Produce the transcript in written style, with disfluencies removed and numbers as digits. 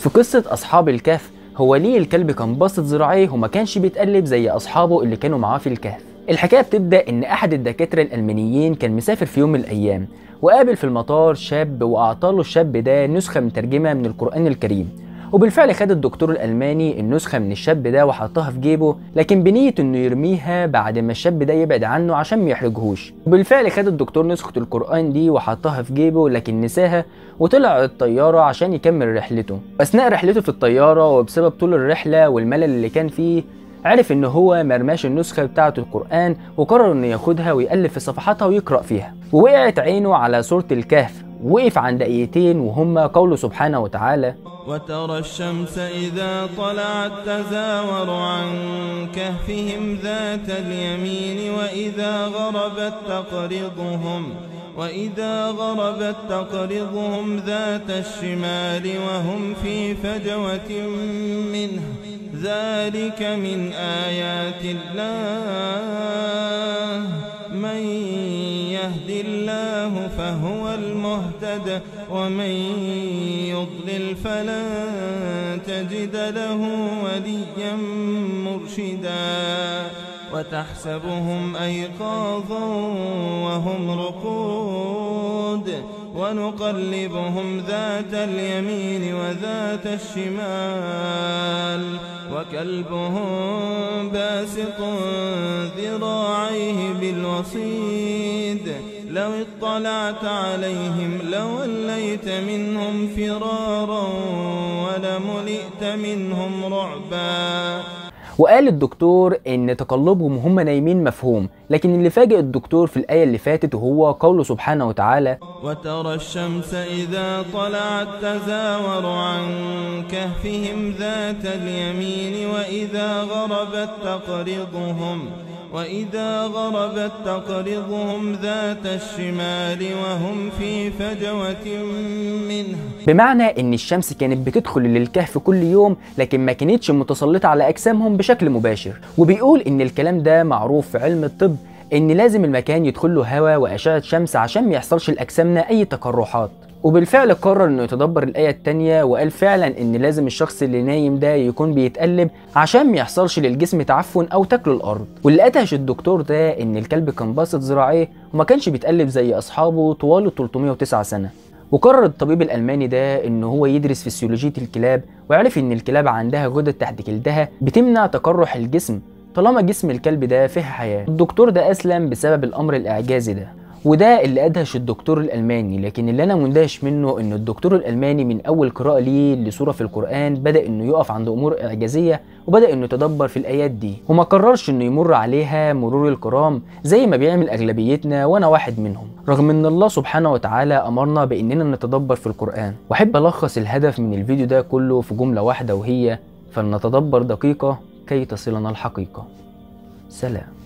في قصة أصحاب الكهف، هو ليه الكلب كان باسط ذراعيه وما كانش بيتقلب زي أصحابه اللي كانوا معاه في الكهف؟ الحكاية بتبدأ إن أحد الدكاترة الألمانيين كان مسافر في يوم من الأيام، وقابل في المطار شاب وأعطاله الشاب ده نسخة مترجمة من القرآن الكريم. وبالفعل خد الدكتور الألماني النسخة من الشاب ده وحطها في جيبه، لكن بنية إنه يرميها بعد ما الشاب ده يبعد عنه عشان ما يحرجهوش. وبالفعل خد الدكتور نسخة القرآن دي وحطها في جيبه، لكن نساها وطلع الطيارة عشان يكمل رحلته. أثناء رحلته في الطيارة وبسبب طول الرحلة والملل اللي كان فيه، عرف إن هو مرماش النسخة بتاعة القرآن، وقرر إنه ياخدها ويقلب في صفحاتها ويقرأ فيها. ووقعت عينه على سورة الكهف، وقف عند آيتين وهما قوله سبحانه وتعالى: وترى الشمس إذا طلعت تزاور عن كهفهم ذات اليمين وإذا غربت تقرضهم ذات الشمال وهم في فجوة منه ذلك من آيات الله من يهد الله فهو المهتد ومن يضلل فلن تجد له وليا مرشدا وتحسبهم أيقاظا وهم رقود ونقلبهم ذات اليمين وذات الشمال وكلبهم باسط ذراعيه بالوصيد لو اطلعت عليهم لوليت منهم فرارا ولملئت منهم رعبا. وقال الدكتور إن تقلبهم وهم نايمين مفهوم، لكن اللي فاجئ الدكتور في الآية اللي فاتت وهو قوله سبحانه وتعالى: وترى الشمس إذا طلعت تزاور عن كهفهم ذات اليمين وإذا غربت تقرضهم ذات الشمال وهم في فجوة منه. بمعنى إن الشمس كانت بتدخل للكهف كل يوم، لكن ما كانتش متسلطة على أجسامهم بشكل مباشر. وبيقول إن الكلام ده معروف في علم الطب، إن لازم المكان يدخل له هواء وأشعة شمس عشان ما يحصلش لأجسامنا أي تقرحات. وبالفعل قرر انه يتدبر الآية التانية، وقال فعلا ان لازم الشخص اللي نايم ده يكون بيتقلب عشان ما يحصلش للجسم تعفن او تاكله الارض. واللي ادهش الدكتور ده ان الكلب كان باسط ذراعيه وما كانش بيتقلب زي اصحابه طوال 309 سنة. وقرر الطبيب الألماني ده إن هو يدرس فسيولوجية الكلاب، وعرف إن الكلاب عندها غدد تحت جلدها بتمنع تقرح الجسم طالما جسم الكلب ده فيه حياة. الدكتور ده أسلم بسبب الأمر الإعجازي ده، وده اللي أدهش الدكتور الألماني. لكن اللي أنا مندهش منه إن الدكتور الألماني من أول قراءة ليه لسورة في القرآن بدأ إنه يقف عند أمور إعجازية، وبدأ إنه يتدبر في الآيات دي، وما قررش إنه يمر عليها مرور الكرام زي ما بيعمل أغلبيتنا وأنا واحد منهم، رغم إن الله سبحانه وتعالى أمرنا بإننا نتدبر في القرآن. وأحب ألخص الهدف من الفيديو ده كله في جملة واحدة، وهي: فلنتدبر دقيقة كي تصلنا الحقيقة. سلام.